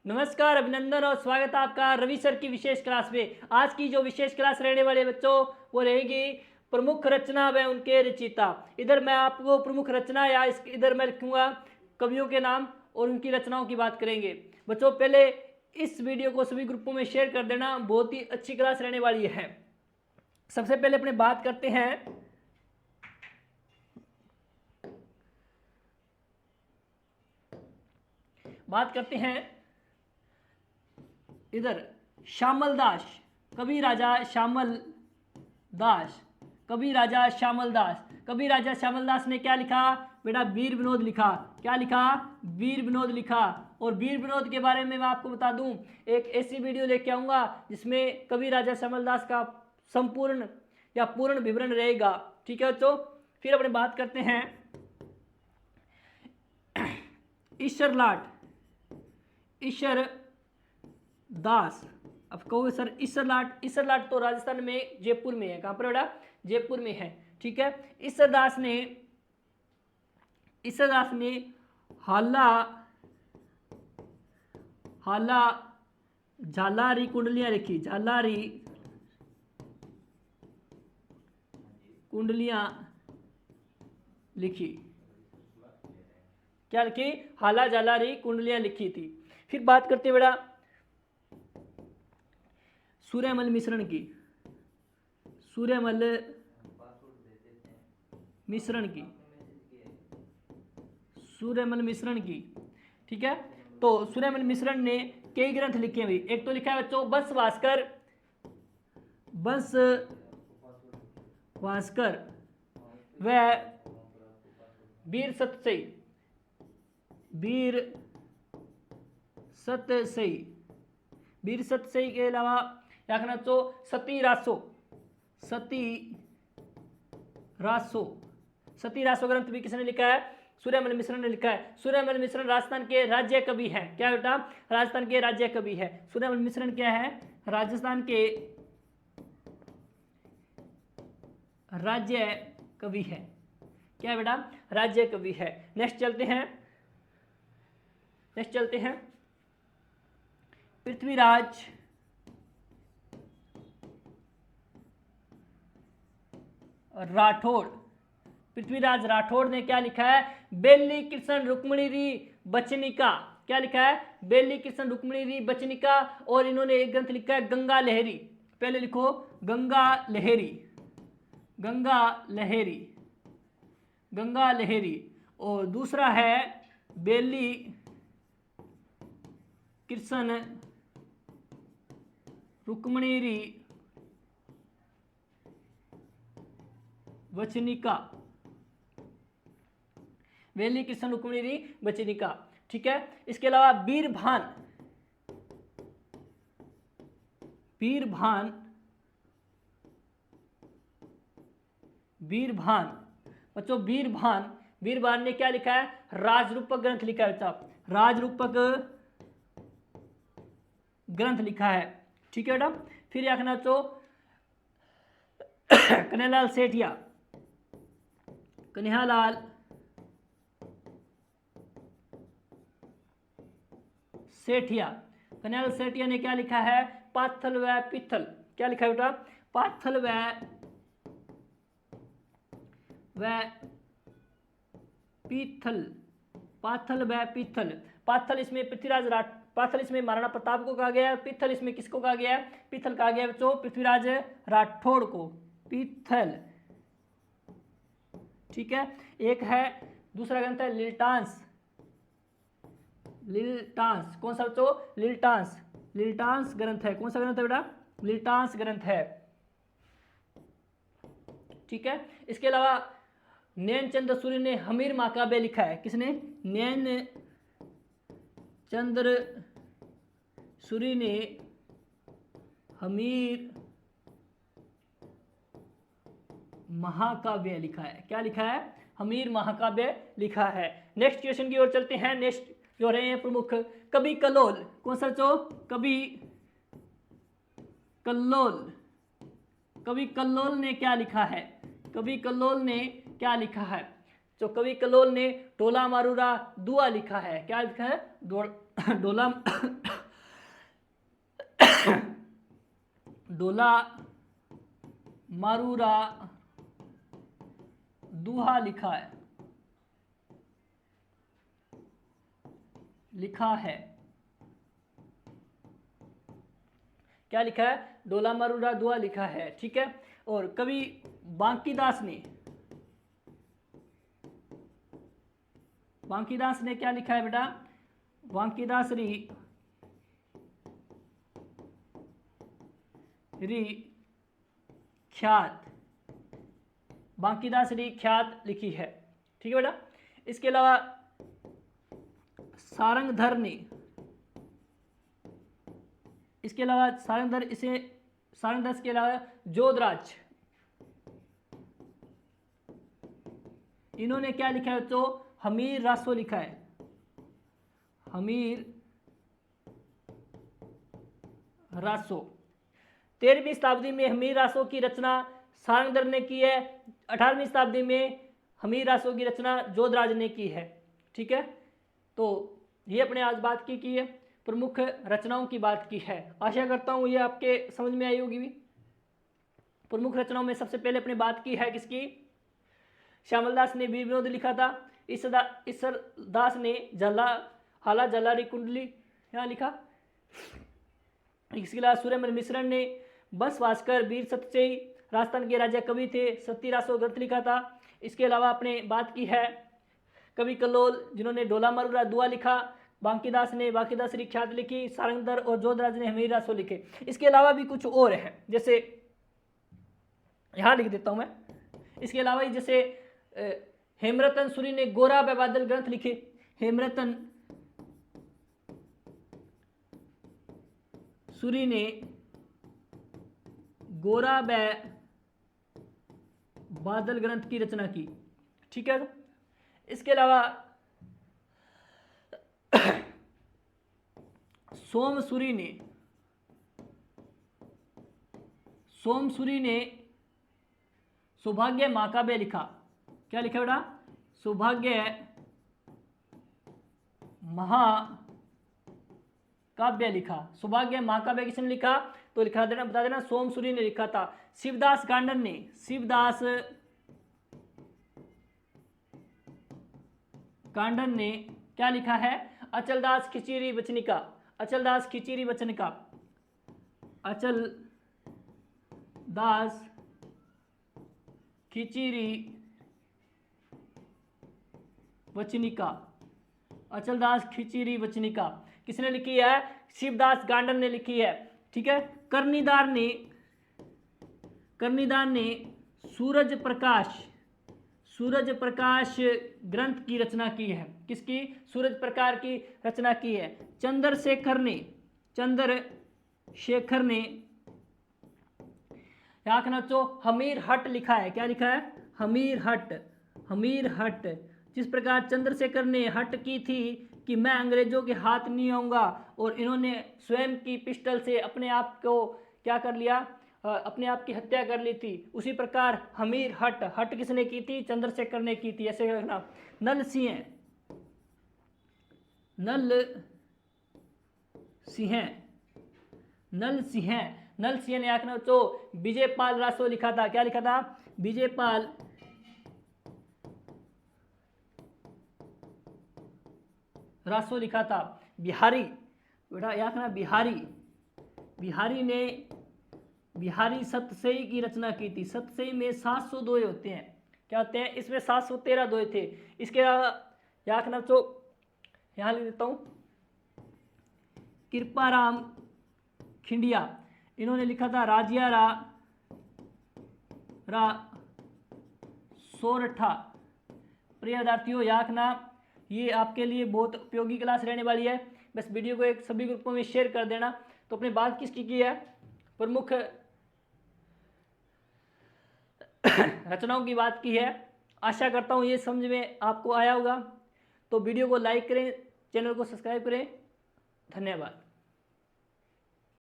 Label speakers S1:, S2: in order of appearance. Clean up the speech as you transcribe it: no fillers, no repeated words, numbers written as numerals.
S1: नमस्कार, अभिनंदन और स्वागत है आपका रवि सर की विशेष क्लास में। आज की जो विशेष क्लास रहने वाले बच्चों वो रहेगी प्रमुख रचना व उनके रचयिता। इधर मैं आपको प्रमुख रचना या इधर मैं लिखूंगा कवियों के नाम और उनकी रचनाओं की बात करेंगे। बच्चों पहले इस वीडियो को सभी ग्रुपों में शेयर कर देना, बहुत ही अच्छी क्लास रहने वाली है। सबसे पहले अपने बात करते हैं इधर श्यामल दास, कवि राजा श्यामल दास। कवि राजा श्यामल दास, कवि राजा श्यामल दास ने क्या लिखा बेटा? वीर विनोद लिखा। क्या लिखा? वीर विनोद लिखा। और वीर विनोद के बारे में मैं आपको बता दूं, एक ऐसी वीडियो लेके आऊंगा जिसमें कवि राजा श्यामल दास का संपूर्ण या पूर्ण विवरण रहेगा। ठीक है बच्चों, फिर अपने बात करते हैं ईश्वर दास। अब कहोगे सर ईश्वर लाट तो राजस्थान में जयपुर में है। कहां पर बेटा? जयपुर में है। ठीक है, ईश्वर दास ने हाला झालारी कुंडलियां लिखी। झालारी कुंडलियां लिखी। क्या लिखी? हाला झालारी कुंडलियां लिखी थी। फिर बात करते हैं बेटा सूर्यमल मिश्रण की। सूर्यमल मिश्रण की। ठीक है, तो सूर्यमल मिश्रण ने कई ग्रंथ लिखे हुए। एक तो लिखा है बच्चों वंश भास्कर व वीर सतसई के अलावा रखना तो सती रासो ग्रंथ भी किसने लिखा है? सूर्यमल मिश्रण ने लिखा है। सूर्यमल मिश्रण राजस्थान के राज्य कवि है। क्या बेटा? राजस्थान के राज्य कवि है। सूर्यमल मिश्रण क्या है? राजस्थान के राज्य कवि है। क्या बेटा? राज्य कवि है। नेक्स्ट चलते हैं पृथ्वीराज राठौड़ ने क्या लिखा है? बेली कृष्ण रुक्मिणी री बचनिका। क्या लिखा है? बेली कृष्ण रुक्मिणी री बचनिका। और इन्होंने एक ग्रंथ लिखा है गंगा लहरी। पहले लिखो गंगा लहरी। और दूसरा है बेली कृष्ण रुक्मिणी री वचनिका। बेली कृष्ण रुक्मिणी री वचनिका। ठीक है, इसके अलावा वीरभान बच्चों वीरभान ने क्या लिखा है? राजरूपक ग्रंथ लिखा है। राजरूपक ग्रंथ लिखा है। ठीक है बेटा, फिर रखना तो कन्हैयालाल सेठिया ने क्या लिखा है? पाथल व पिथल। क्या लिखा है बेटा? पाथल व पीथल। पाथल इसमें पाथल इसमें महाराणा प्रताप को कहा गया है। पिथल इसमें किसको कहा गया है? पिथल कहा गया बच्चों पृथ्वीराज राठौड़ को। पिथल। ठीक है, एक है दूसरा ग्रंथ है लिल्टांस। कौन सा बच्चों? लिल्टांस ग्रंथ है। कौन सा ग्रंथ है बेटा? लिल्टांस ग्रंथ है। ठीक है, इसके अलावा नैन चंद्र सूर्य ने हमीर महाकाव्य लिखा है। किसने? नैन चंद्र सूर्य ने हमीर महाकाव्य लिखा है। क्या लिखा है? हमीर महाकाव्य लिखा है। नेक्स्ट क्वेश्चन की ओर चलते हैं। नेक्स्ट जो रहे हैं प्रमुख कवि कल्लोल। कौन सा बच्चों? कवि कल्लोल ने क्या लिखा है? तो कवि कल्लोल ने डोला मारूरा दुआ लिखा है। क्या लिखा है? डोला डोला मारूरा दुहा लिखा है, क्या लिखा है? डोला मारूरा दुआ लिखा है, ठीक है। और कवि बांकीदास ने क्या लिखा है बेटा? बांकीदास री ख्यात लिखी है, ठीक है बेटा। इसके अलावा सारंगधर ने, इसके अलावा सारंगधर के अलावा जोधराज, इन्होंने क्या लिखा है? तो हमीर रासो लिखा है, हमीर रासो। 13वीं शताब्दी में हमीर रासो की रचना सारंगधर ने की है, 18वीं शताब्दी में हमीर रासो की रचना जोधराज ने की है, ठीक है। तो ये अपने आज बात की है, प्रमुख रचनाओं की बात की है। आशा करता हूँ ये आपके समझ में आई होगी भी। प्रमुख रचनाओं में सबसे पहले अपने बात की है किसकी? श्यामल दास ने वीर विनोद लिखा था। ईसर दास ने हाला जलारी कुंडली यहाँ लिखा। इसके अलावा सूर्यमल मिश्रण ने बंस वास्कर वीर सत्यसेई राजस्थान के राजा कवि थे, सती रासो ग्रंथ लिखा था। इसके अलावा अपने बात की है कवि कल्लोल, जिन्होंने डोला मारूरा दुआ लिखा। बांकीदास ने बांकीदास री ख्यात लिखी। सारंगधर और जोधराज ने हमीर रासो लिखे। इसके अलावा भी कुछ और है, जैसे यहाँ लिख देता हूँ मैं। इसके अलावा जैसे हेमरतन सूरी ने गोरा व बादल ग्रंथ लिखे। हेमरतन सूरी ने गोरा व बादल ग्रंथ की रचना की, ठीक है। इसके अलावा सोमसूरी ने सौभाग्य महाकाव्य लिखा। क्या लिखा बेटा? सौभाग्य महाकाव्य लिखा। सौभाग्य महाकाव्य किसने लिखा? तो लिखा देना, बता देना, सोमसूरी ने लिखा था। शिवदास कांडन ने क्या लिखा है? अचलदास खिचीरी वचनिका। अचलदास खिचीरी वचनिका किसने लिखी है? शिवदास गांडन ने लिखी है, ठीक है। कर्णिदार ने सूरज प्रकाश ग्रंथ की रचना की है। किसकी? सूरज प्रकाश की रचना की है। चंद्रशेखर ने यहाँ तो हमीर हट लिखा है। क्या लिखा है? हमीर हट। जिस प्रकार चंद्रशेखर ने हट की थी कि मैं अंग्रेजों के हाथ नहीं आऊंगा, और इन्होंने स्वयं की पिस्टल से अपने आप को क्या कर लिया? अपने आप की हत्या कर ली थी। उसी प्रकार हमीर हट किसने की थी? चंद्रशेखर ने की थी। ऐसे रखना। नल सिंह ने आखना तो विजयपाल रासो लिखा था। क्या लिखा था? विजयपाल रासो लिखा था। बिहारी बेटा याखना बिहारी सतसई की रचना की थी। सतसई में 700 दोहे होते हैं। क्या होते हैं? इसमें 713 दोहे थे। इसके अलावा याखना तो यहाँ लिख देता हूँ, कृपाराम खिंडिया, इन्होंने लिखा था राजिया रा सोरठा। प्रिय विद्यार्थियों, याखना ये आपके लिए बहुत उपयोगी क्लास रहने वाली है। बस वीडियो को एक सभी ग्रुपों में शेयर कर देना। तो अपने बात किसकी की है? प्रमुख रचनाओं की बात की है। आशा करता हूँ ये समझ में आपको आया होगा। तो वीडियो को लाइक करें, चैनल को सब्सक्राइब करें। धन्यवाद।